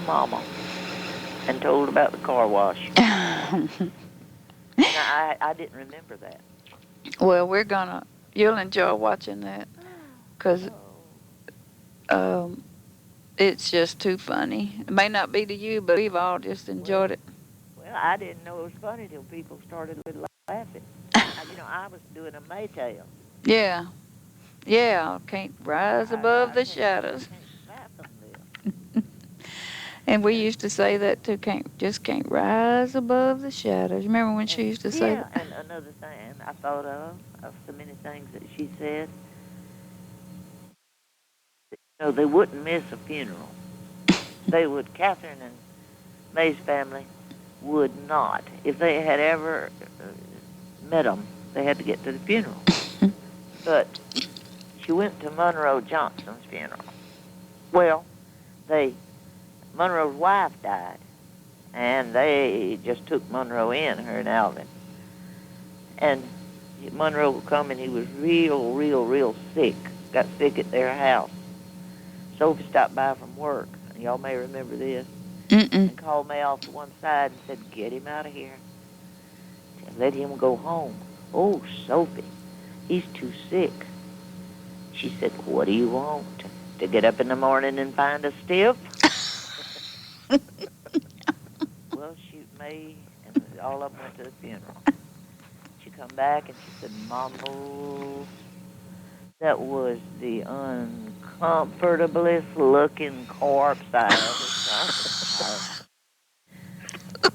Mama and told about the car wash. Now, I didn't remember that. Well, you'll enjoy watching that, because it's just too funny. It may not be to you, but we've all just enjoyed it. Well, I didn't know it was funny till people started laughing. I was doing a Maytale. Yeah. Yeah. Can't rise above the shadows. Can't fathom this. And we used to say that too. Can't rise above the shadows. Remember when she used to say that? And another thing I thought of so many things that she said. They wouldn't miss a funeral. Catherine and May's family would not. If they had ever met them, they had to get to the funeral. But she went to Monroe Johnson's funeral. Well, Monroe's wife died, and they just took Monroe in, her and Alvin. And Monroe would come, and he was real sick. Got sick at their house. Sophie stopped by from work. Y'all may remember this. And called May off to one side and said, "Get him out of here. Let him go home." "Oh, Sophie, he's too sick." She said, "What do you want? To get up in the morning and find a stiff?" Well, May and all of them went to the funeral. She come back and she said, "Mama, that was the uncomfortablest looking corpse I ever saw."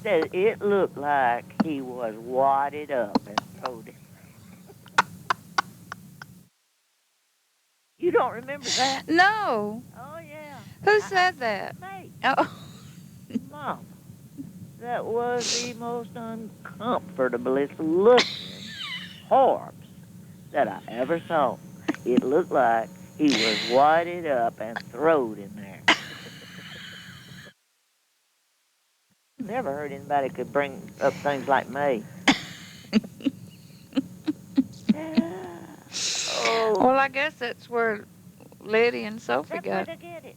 Said it looked like he was wadded up and thrown in. You don't remember that? No. Oh, yeah. Who said that? May. Oh. Mom, that was the most uncomfortablest looking corpse that I ever saw. It looked like he was wadded up and thrown in there. Never heard anybody could bring up things like May. Well, I guess that's where Letty and Sophie That's got where they get it.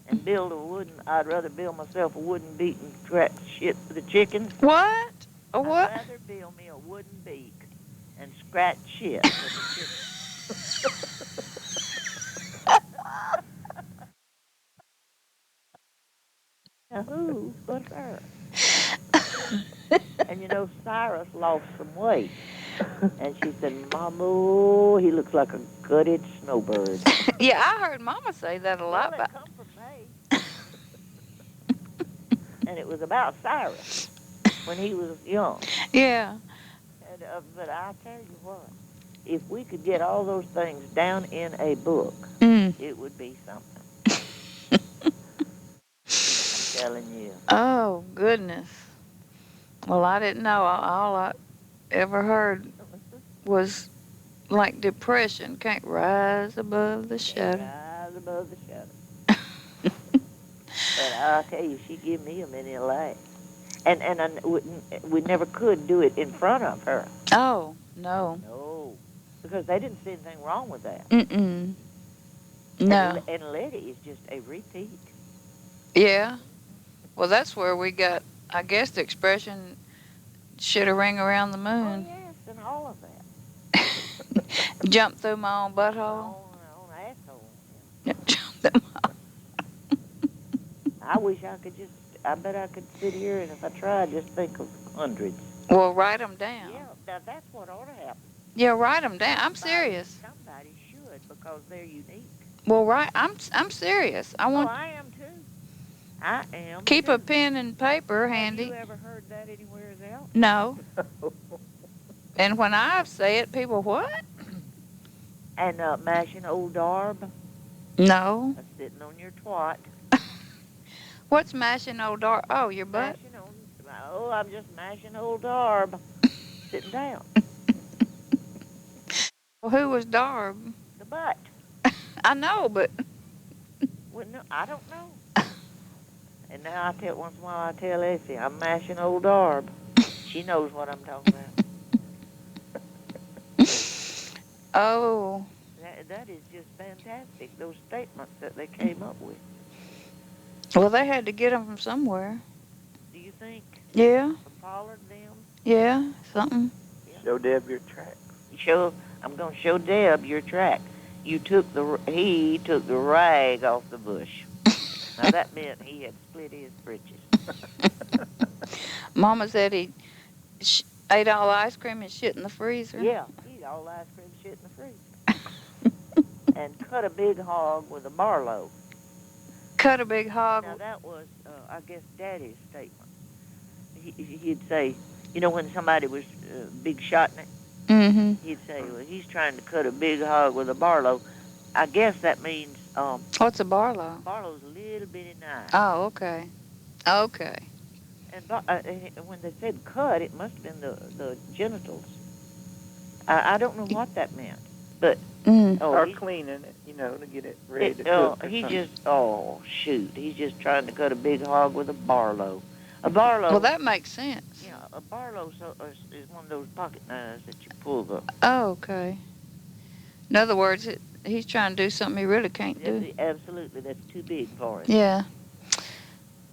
And build a wooden, I'd rather build myself a wooden beak and scratch shit for the chickens. What? A what? I'd rather build me a wooden beak and scratch shit for the chickens. Now who but her? And Cyrus lost some weight. And she said, "Mama, he looks like a gutted snowbird." Yeah, I heard Mama say that a lot. Well, it come from me. And it was about Cyrus when he was young. Yeah. And, but I tell you what, if we could get all those things down in a book, it would be something. I'm telling you. Oh, goodness. Well, I didn't know. All I ever heard was like depression. Can't rise above the shadow. Rise above the shadow. But I'll tell you, she give me a minute laugh. And we never could do it in front of her. Oh, no. No. Because they didn't see anything wrong with that. No. And Letty is just a repeat. Yeah. Well, that's where we got, I guess, the expression, should have ring around the moon. Oh, yes, and all of that. Jump through my own butthole. On asshole. Yeah. Jump through my own. I wish I could I bet I could sit here and if I tried, just think of hundreds. Well, write them down. Yeah, that's what ought to happen. Yeah, write them down. I'm serious. Somebody should because they're unique. Well, I'm serious. I am too. I am. Keep too. a pen and paper handy. Have you ever heard that anywhere else? No. And when I say it, people, what? And mashing old darb? No. Sitting on your twat. What's mashing old darb? Oh, your butt? I'm just mashing old darb. Sitting down. Well, who was darb? The butt. I know, but... Well, no, I don't know. And now once in a while I tell Effie, I'm mashing old darb. She knows what I'm talking about. Oh. That is just fantastic, those statements that they came up with. Well, they had to get them from somewhere. Do you think? Yeah, From Pollard them? yeah, something. Yeah. Show Deb your track. I'm going to show Deb your track. He took the rag off the bush. Now that meant he had split his britches. Mama said he ate all the ice cream and shit in the freezer. Yeah, he ate all the ice cream shit in the freezer. And cut a big hog with a Barlow. Cut a big hog. Now that was, I guess, Daddy's statement. He'd say, you know, when somebody was big shot in it, Mm-hmm. he'd say, well, he's trying to cut a big hog with a Barlow. I guess that means What's a Barlow? Barlow's a little bitty knife. Oh, okay. Okay. And when they said cut, it must have been the genitals. I don't know what that meant, but or cleaning it, you know, to get it ready to cook. He's just trying to cut a big hog with a Barlow. A Barlow. Well, that makes sense. Yeah, a Barlow is one of those pocket knives that you pull the. Oh, okay. In other words, he's trying to do something he really can't do. Absolutely, that's too big for him. Yeah.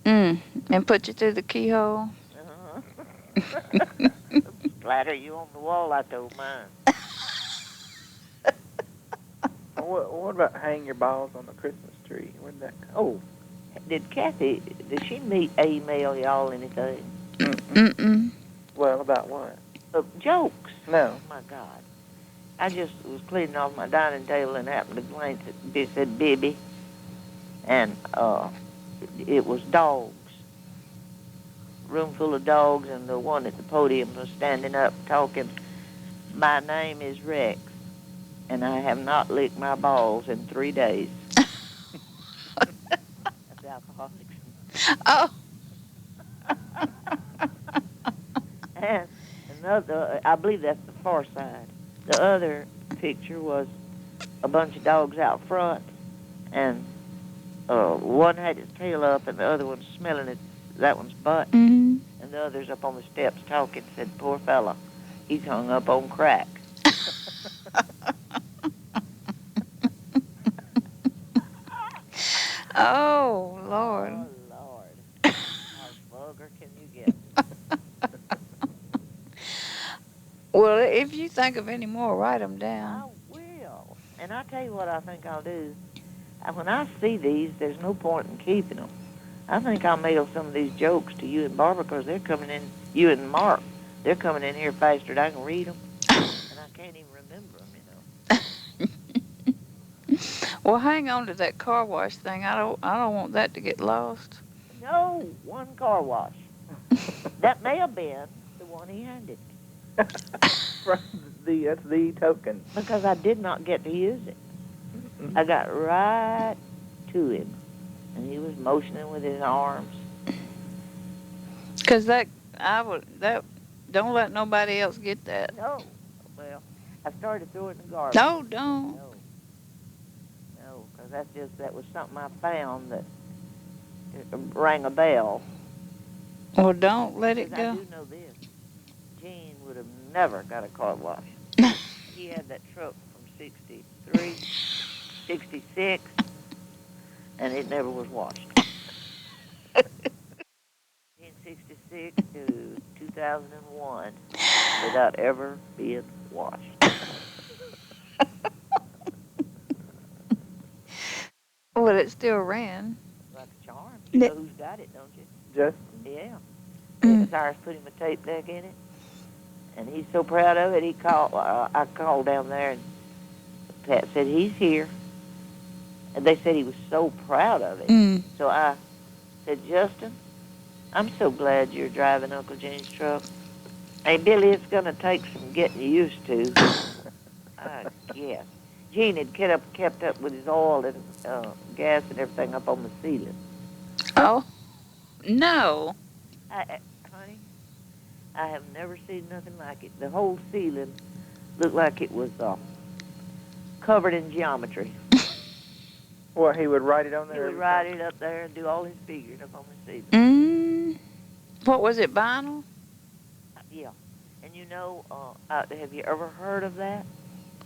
And put you through the keyhole. Splatter you on the wall, I told mine. What about hang your balls on the Christmas tree? Where'd that come? Oh, did she email y'all anything? Mm-mm. Well, about what? Jokes. No. Oh, my God. I just was cleaning off my dining table and happened to glance at it said Bibbie, and it was dogs. Room full of dogs, and the one at the podium was standing up talking. My name is Rex, and I have not licked my balls in 3 days. That's alcoholics. Oh. And another, I believe that's the far side. The other picture was a bunch of dogs out front, and one had his tail up, and the other one's smelling that one's butt. Mm-hmm. And the other's up on the steps talking, said, poor fella, he's hung up on crack. Oh, Lord. Oh, Lord. How vulgar can you get? Well, if you think of any more, write them I down. will. And I tell you what I think I'll do. When I see these, there's no point in keeping them. I think I'll mail some of these jokes to you and Barbara because they're coming in, you and Mark, they're coming in here faster than I can read them. And I can't even remember them, you know. Well, hang on to that car wash thing. I don't want that to get lost. No, one car wash. That may have been the one he handed me. That's the token. Because I did not get to use it. I got right to him, and he was motioning with his arms. Because don't let nobody else get that. No. Well, I started throwing the garbage. No, don't. No, because that was something I found that rang a bell. Well, don't let it 'Cause go. I do know this. Gene would have never got a car wash. He had that truck from 63, 66, and it never was washed. 1966 to 2001 without ever being washed. Well, it still ran. Like a charm. You know who's got it, don't you? Just Yeah. Dennis Cyrus put him a tape deck in it, and he's so proud of it. I called down there, and Pat said he's here, and they said he was so proud of it. So I said, Justin, I'm so glad you're driving Uncle Gene's truck. Hey, Billie, it's going to take some getting used to. I guess. Gene had kept up with his oil and gas and everything up on the ceiling. Oh, no. Honey, I have never seen nothing like it. The whole ceiling looked like it was covered in geometry. Well, he would write it on there. He would write it up there and do all his figures up on the ceiling. What was it, vinyl? Yeah. And you know, have you ever heard of that?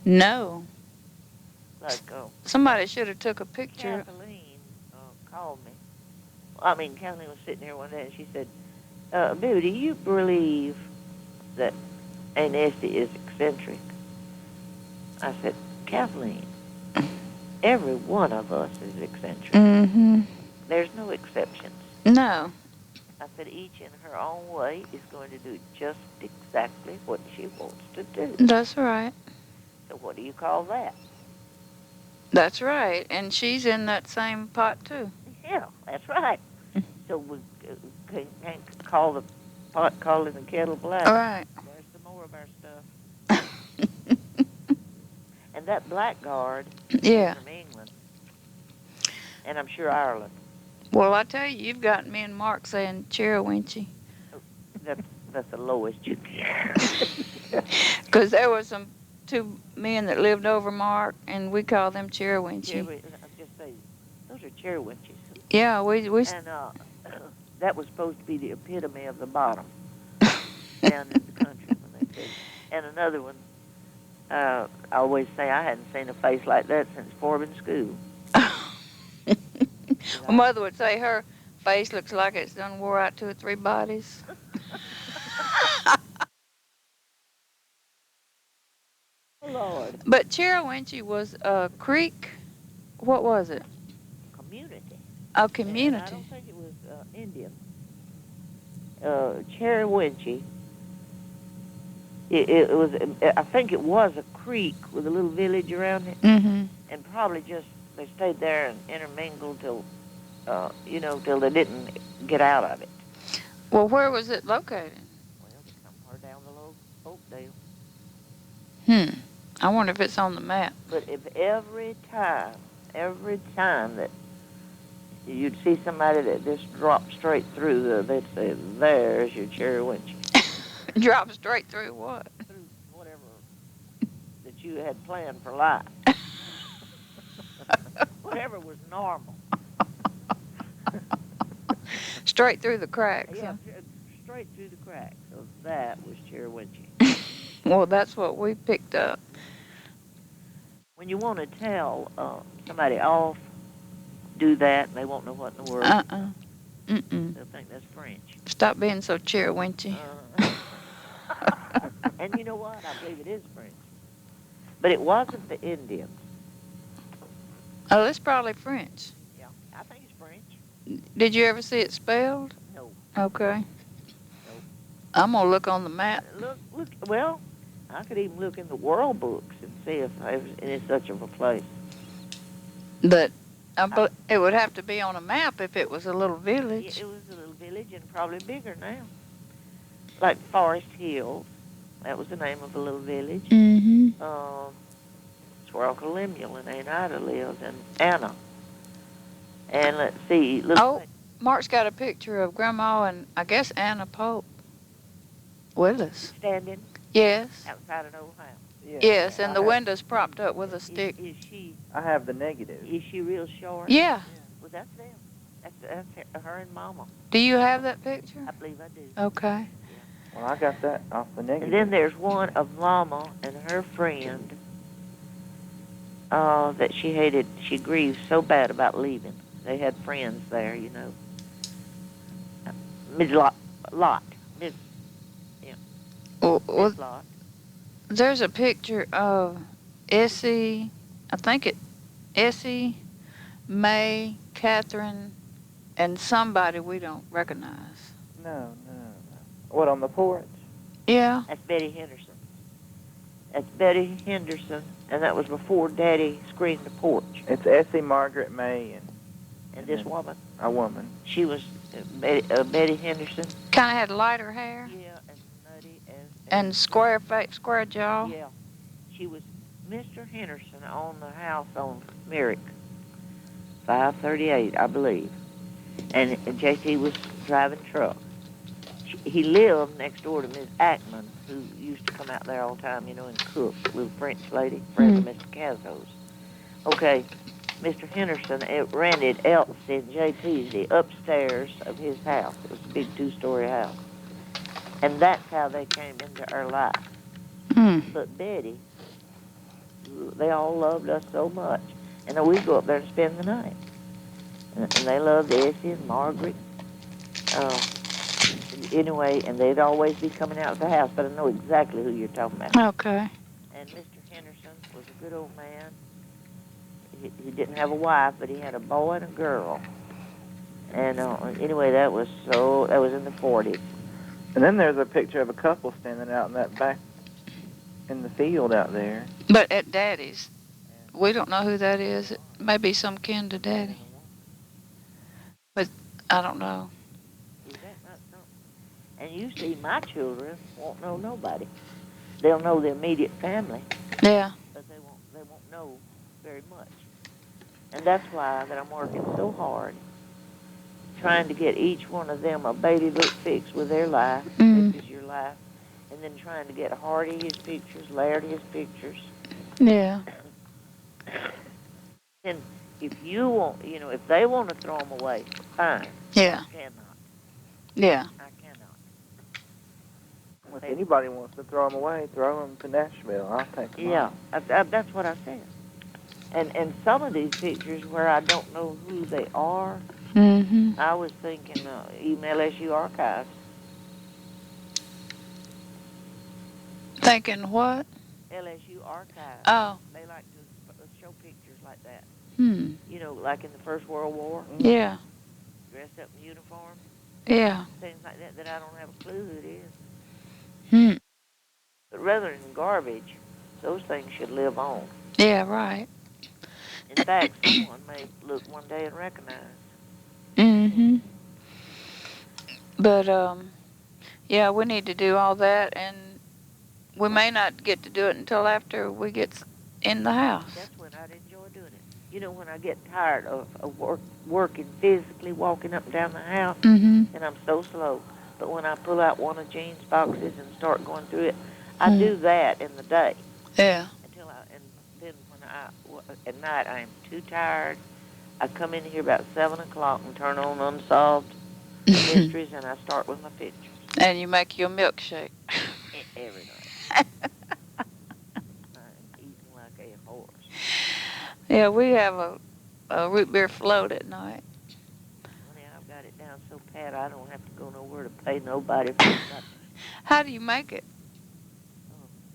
No. Like, somebody should have took a picture. Kathleen called me, I mean, Kathleen was sitting here one day, and she said, Bibbie, do you believe that Aunt Essie is eccentric? I said, Kathleen, every one of us is eccentric. Mm-hmm. There's no exceptions. No. I said, each in her own way is going to do just exactly what she wants to do. That's right. So what do you call that? That's right. And she's in that same pot, too. Yeah, that's right. So we can't call the pot calling the kettle black. All right. There's some more of our stuff. And that blackguard Yeah. came from England. And I'm sure Ireland. Well, I tell you, you've got me and Mark saying Cheerwinchy. That's the lowest you can. Because there was some 2 men that lived over Mark, and we call them Cheerwinchy. I'm just saying, those are cherwinches. Yeah, we And that was supposed to be the epitome of the bottom down in the country when they said. And another one, I always say I hadn't seen a face like that since Forbin School. My mother would say her face looks like it's done wore out 2 or 3 bodies. Oh, Lord. But Cheerwinchy was a creek. What was it? Community. A And I community. don't think it was Indian. Cherwinchy. It was. I think it was a creek with a little village around it, Mm-hmm. and probably just they stayed there and intermingled till, till they didn't get out of it. Well, where was it located? Well, they come far down the low Oakdale. I wonder if it's on the map. But if every time that you'd see somebody that just dropped straight through, they'd say, "There's your Cherwinchy." Drop straight through what? Through whatever that you had planned for life. Whatever was normal. Straight through the cracks. Yeah, Huh? straight through the cracks. So that was Cherwinchy. Well, that's what we picked up. When you want to tell somebody off, do that, and they won't know what in the world. Mm-mm. They'll think that's French. Stop being so Cheerwinchy. And you know what? I believe it is French. But it wasn't the Indians. Oh, it's probably French. Yeah, I think it's French. Did you ever see it spelled? No. Okay. I'm going to look on the map. Look. Well, I could even look in the world books and see if there's any such of a place. But it would have to be on a map if it was a little village. It was a little village and probably bigger now. Like Forest Hills. That was the name of a little village. Mm-hmm. It's where Uncle Lemuel and Aunt Ida lived, and Anna. And let's see. Look, Mark's got a picture of Grandma and I guess Anna Pope Willis. standing Yes. outside an old house. Yeah. Yes, and the I window's propped up with a stick. Is she have the negative. real short? Yeah. Well, that's them. That's her and Mama. Do you have that picture? I believe I do. Okay. Well, I got that off the negative. And then there's one of Mama and her friend that she hated. She grieved so bad about leaving. They had friends there, you know. Miss Lot. Miss Well, Lot. there's a picture of Essie, Essie, May, Catherine, and somebody we don't recognize. No. What, on the porch? Yeah. That's Betty Henderson. And that was before Daddy screened the porch. It's Essie, Margaret, May, And this woman, a woman. she was Betty Henderson. Kind of had lighter hair Yeah, and nutty and square face, square jaw. Yeah, she was Mr. Henderson on the house on Merrick, 538, I believe. And JT was driving truck. He lived next door to Miss Ackman, who used to come out there all the time, you know, and cook, little French lady, friend of Mr. Cazzo's. Okay, Mr. Henderson rented Elsie and JT's the upstairs of his house. It was a big 2-story house. And that's how they came into our life. But Betty, they all loved us so much. And then we'd go up there and spend the night. and they loved Essie and Margaret. Anyway, and they'd always be coming out of the house, but I know exactly who you're talking about. Okay. And Mr. Henderson was a good old man. He didn't have a wife, but he had a boy and a girl. And anyway, that was in the 40s. And then there's a picture of a couple standing out in that back, in the field out there. But at Daddy's, we don't know who that is. It may be some kin to Daddy. But I don't know. Is that not something? And you see, my children won't know nobody. They'll know the immediate family, Yeah. but they won't know very much. And that's why that I'm working so hard, trying to get each one of them a baby book fixed with their life. Mm. This is your life. And then trying to get Hardy his pictures, Laird his pictures. Yeah. And if you want, if they want to throw them away, fine. Yeah. I cannot. Yeah. I cannot. If anybody wants to throw them away, throw them to Nashville. I'll take them. Yeah, that's what I said. And some of these pictures where I don't know who they are, Mm-hmm. I was thinking email LSU Archives. Thinking what? LSU Archives. Oh. They like to show pictures like that. Hmm. Like in the First World War. Yeah. Dressed up in uniform. Yeah. Things like that I don't have a clue who it is. Hmm. But rather than garbage, those things should live on. Yeah, right. In fact, someone may look one day and recognize. Mm-hmm. But, yeah, we need to do all that, and we may not get to do it until after we get in the house. That's when I'd enjoy doing it. When I get tired of working physically, walking up and down the house, Mm-hmm. and I'm so slow. But when I pull out one of Jean's boxes and start going through it, I do that in the day. Yeah. And then at night I am too tired. I come in here about 7 o'clock and turn on Unsolved Mysteries, and I start with my pictures. And you make your milkshake. Every night. I'm eating like a horse. Yeah, we have a root beer float at night. Honey, I've got it down so pat I don't have to go nowhere to pay nobody for nothing. How do you make it?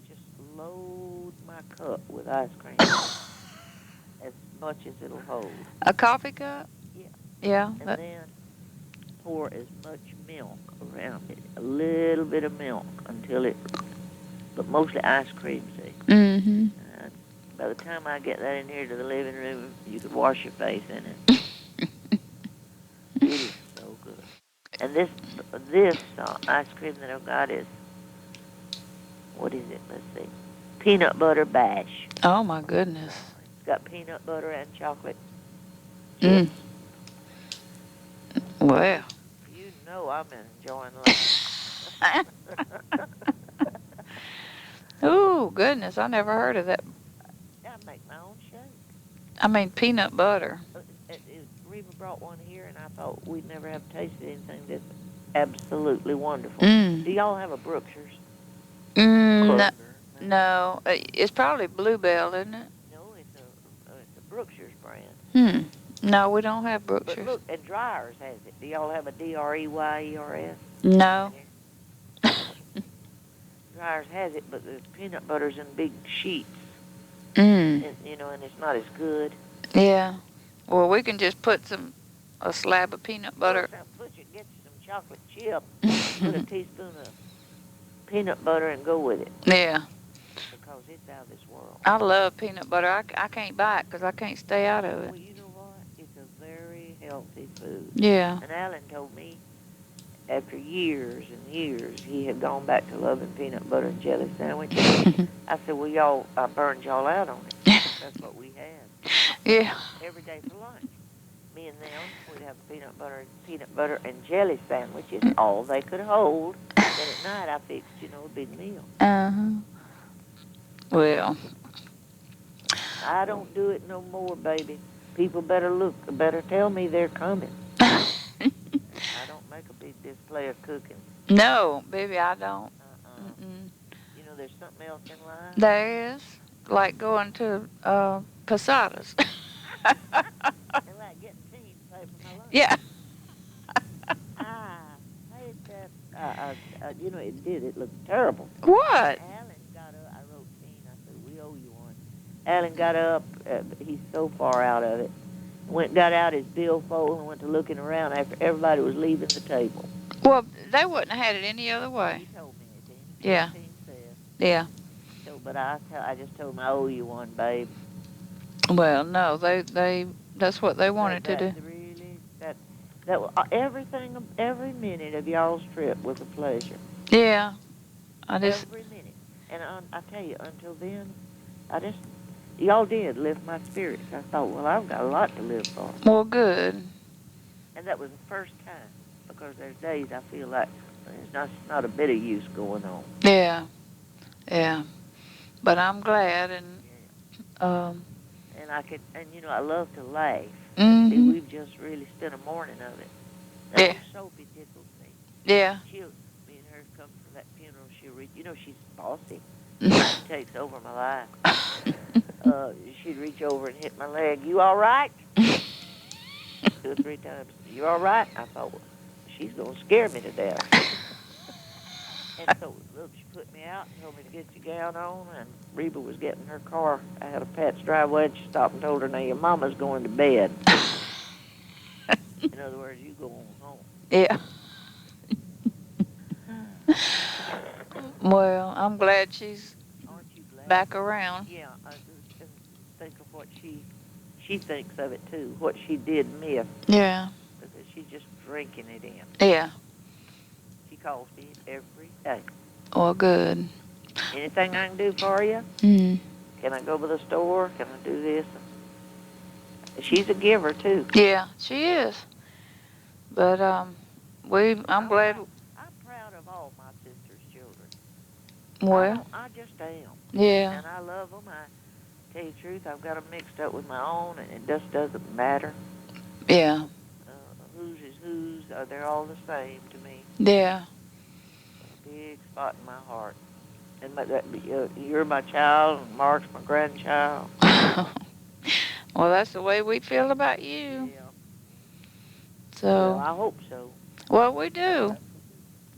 Just load my cup with ice cream as much as it'll hold. A coffee cup? Yeah. Yeah. And then pour as much milk around it, a little bit of milk but mostly ice cream, see. Mm-hmm. By the time I get that in here to the living room, you could wash your face in it. It is so good. And this ice cream that I've got is, what is it? Let's see. Peanut butter bash. Oh, my goodness. It's got peanut butter and chocolate Mm. chips. Well. You know I'm enjoying life. Ooh, goodness. I never heard of that. I make my own shake. I mean, peanut butter. Reba brought one here, and I thought we'd never have tasted anything this absolutely wonderful. Mm. Do y'all have a Brookshire's? No. It's probably Bluebell, isn't it? No, it's a Brookshire's brand. No, we don't have But Brookshire's. look, and Dreyer's has it. Do y'all have a Dreyers? No. Dreyer's has it, but the peanut butter's in big sheets. Mm. And it's not as good. Yeah. Well, we can just put a slab of peanut butter. Get you some chocolate chip, put a teaspoon of peanut butter, and go with it. Yeah. Because it's out of this world. I love peanut butter. I can't buy it because I can't stay out of it. Well, you know what? It's a very healthy food. Yeah. And Alan told me after years and years, he had gone back to loving peanut butter and jelly sandwiches. I said, well, I burned y'all out on it. That's what we had. Yeah. Every day for lunch. Me and them, we'd have peanut butter and jelly sandwiches, all they could hold. Then at night, I fixed, a big meal. Uh-huh. Well. I don't do it no more, baby. People better tell me they're coming. I don't make a big display of cooking. No, baby, I don't. There's something else in life. There is. Like going to Posadas. And like getting team paper. Yeah. I hate that. It did. It looked terrible. What? Alan got up. I wrote Teen. I said, we owe you one. Alan got up. He's so far out of it. Got out his billfold and went to looking around after everybody was leaving the table. Well, they wouldn't have had it any other way. He told me it, didn't he? Yeah. Teen said. Yeah. So, but I just told him I owe you one, babe. Well, no, that's what they wanted to That do. really everything, every minute of y'all's trip was a pleasure. Yeah. I just. Every minute. And I tell you, until then, y'all did lift my spirits. I thought, well, I've got a lot to live for. Well, good. And that was the first time, because there's days I feel like there's not a bit of use going on. Yeah. Yeah. But I'm glad, and And I love to laugh. Mhm. See, we've just really spent a morning of it. Now, Yeah. Sophie tickled me. Yeah. Me and her come from that funeral. She's bossy. She takes over my life. She'd reach over and hit my leg. You all right? 2 or 3 times. You all right? I thought, well, she's going to scare me to death. And so, look, she put me out and told me to get your gown on, and Reba was getting her car out of Pat's driveway, and she stopped and told her, now, your mama's going to bed. In other words, you go on home. Yeah. Well, I'm glad she's Aren't you glad? back around. Yeah, I just think of what she thinks of it, too, what she did miss, Yeah. because she's just drinking it in. Yeah. She calls me every day. Well, good. Anything I can do for you? Mm. Can I go to the store? Can I do this? She's a giver, too. Yeah, she is. But I'm glad. I'm proud of all my sister's children. Well, I just am. yeah. And I love them. I tell you the truth, I've got them mixed up with my own, and it just doesn't matter. Yeah. Whose is whose. They're all the same to me. Yeah. A big spot in my heart. And you're my child, and Mark's my grandchild. Well, that's the way we feel about you. Yeah. So. Well, I hope so. Well, we do.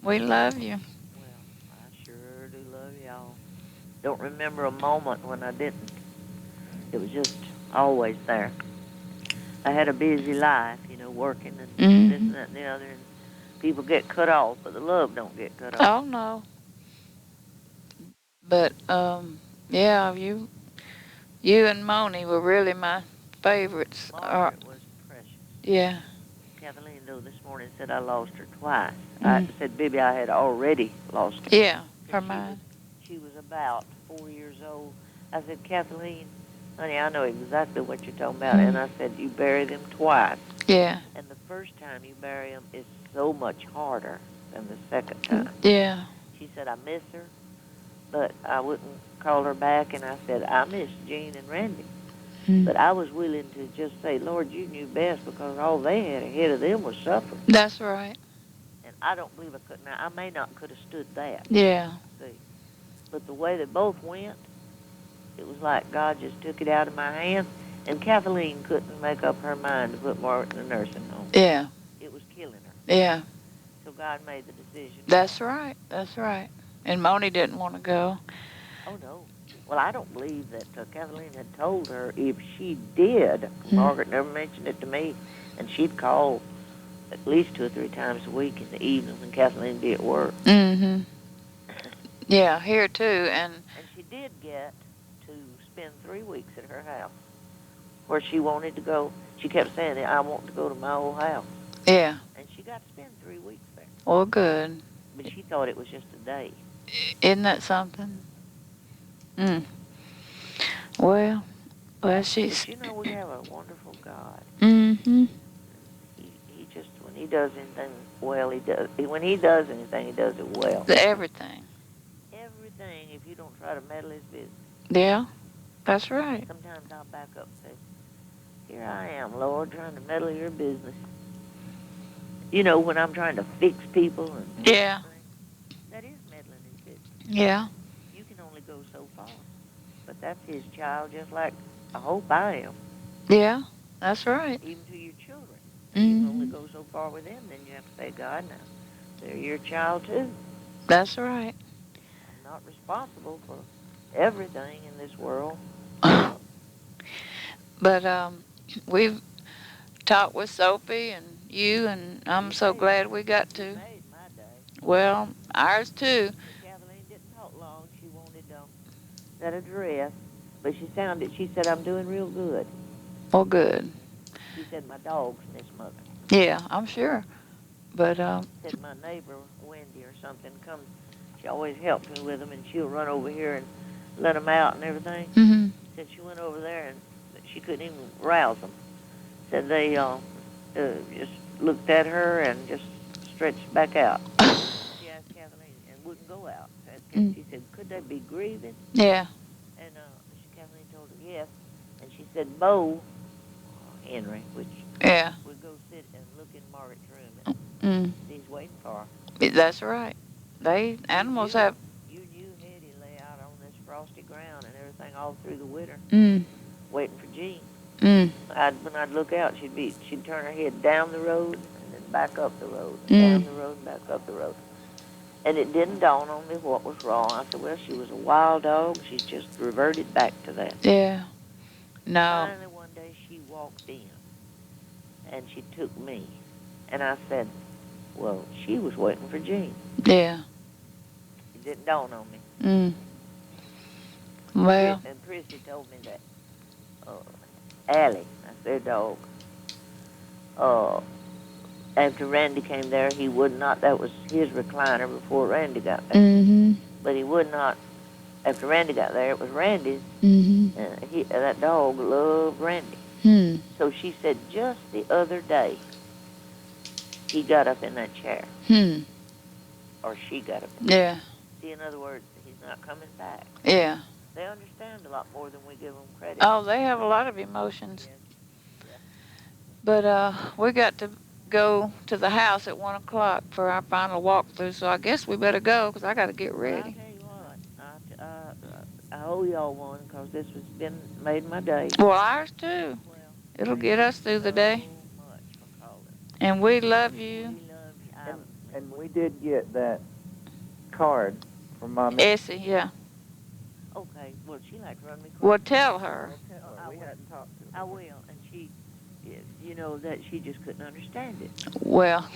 We love you. Well, I sure do love y'all. Don't remember a moment when I didn't. It was just always there. I had a busy life, working and this and that and the other, and people get cut off, but the love don't get cut off. Oh no. But yeah, you and Moni were really my favorites. Margaret was precious. Yeah. Kathleen, though, this morning said I lost her twice. I said, Bibbie, I had already lost her. Yeah, her mind. She was about 4 years old. I said, Kathleen, honey, I know exactly what you're talking about. And I said, you bury them twice. Yeah. And the first time you bury them is so much harder than the second time. Yeah. She said, I miss her, but I wouldn't call her back. And I said, I miss Jean and Randy. But I was willing to just say, Lord, you knew best, because all they had ahead of them was suffering. That's right. And I don't believe I could. Now, I may not could have stood that. Yeah. See. But the way they both went, it was like God just took it out of my hands. And Kathleen couldn't make up her mind to put Margaret in a nursing home. Yeah. It was killing her. Yeah. So God made the decision. That's right. That's right. And Moni didn't want to go. Oh, no. Well, I don't believe that Kathleen had told her. If she did, Margaret never mentioned it to me, and she'd call at least 2 or 3 times a week in the evenings when Kathleen be at work. Mm-hmm. Yeah, here too. And she did get to spend 3 weeks at her house, where she wanted to go. She kept saying, I want to go to my old house. Yeah. And she got to spend 3 weeks there. Well, good. But she thought it was just a day. Isn't that something? Well, she's... But we have a wonderful God. Mm-hmm. He just, when he does anything well, he does. When he does anything, he does it well. Everything. Everything, if you don't try to meddle his business. Yeah, that's right. Sometimes I'll back up and say, here I am, Lord, trying to meddle your business. When I'm trying to fix people. And yeah. That is meddling his business. Yeah. You can only go so far. But that's his child, just like I hope I am. Yeah, that's right. Even to your children. You can only Mhm. go so far with them, then you have to say, God, now, they're your child too. That's right. I'm not responsible for everything in this world. But we've talked with Sophie and you, and I'm so glad we got She to. made my day. Well, ours too. But Kathleen didn't talk long. She wanted that address, but she said, I'm doing real good. Well, good. She said, my dogs miss Mother. Yeah, I'm sure. But Said my neighbor, Wendy or something, comes. She always helps me with them, and she'll run over here and let them out and everything. mhm. Said she went over there, and she couldn't even rouse them. Said they just looked at her and just stretched back out. She asked Kathleen and wouldn't go out. She said, could they be grieving? Yeah. And Kathleen told her yes. And she said, Bo, Henry, which Yeah. would go sit and look in Margaret's room, Mm. and he's waiting for her. That's right. They animals have. You knew Hetty lay out on this frosty ground and everything all through the winter, Mm. waiting for Jean. Mm. When I'd look out, she'd turn her head down the road and then back up the road, and Mm. down the road and back up the road. And it didn't dawn on me what was wrong. I said, well, she was a wild dog. She's just reverted back to that. Yeah. No. Finally, one day she walked in, and she took me. And I said, well, she was waiting for Jean. Yeah. It didn't dawn on me. Mm. Well. And Prissy told me that Allie, that's their dog, after Randy came there, he would not, that was his recliner before Randy got there. Mhm. But he would not, after Randy got there, it was Randy's. Mhm. That dog loved Randy. Hmm. So she said just the other day, he got up in that chair. Hmm. Or she got up. Yeah. See, in other words, he's not coming back. Yeah. They understand a lot more than we give them credit. Oh, they have a lot of emotions. Yes. Yeah. But we got to go to the house at 1:00 for our final walkthrough. So I guess we better go because I got to get Well, I'll ready. tell you what, I owe y'all one because this has made my day. Well, ours too. Well, It'll get us through the day. so much for calling. And we love We you, love you. And we did get that card from Mom. Essie. Yeah. Okay, well, she like to run me crazy. Well, tell her. We hadn't talked to her. I will, and she, that she just couldn't understand it. Well.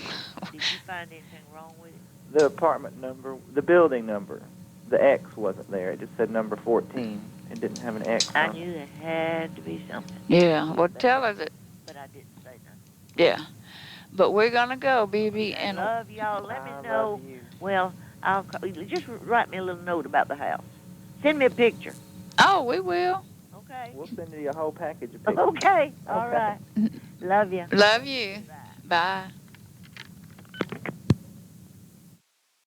Did you find anything wrong with it? The apartment number, the building number, the X wasn't there. It just said number 14. It didn't have an X I on it. knew there had to be something. Yeah. Well, tell her that. But I didn't say nothing. Yeah. But we're gonna go, Bibbie, I and love y'all. Let me I know. love you. Well, I'll just write me a little note about the house. Send me a picture. oh, we will. Okay. We'll send you a whole package of pictures. Okay. All right. Love you. Love you. Bye. Bye.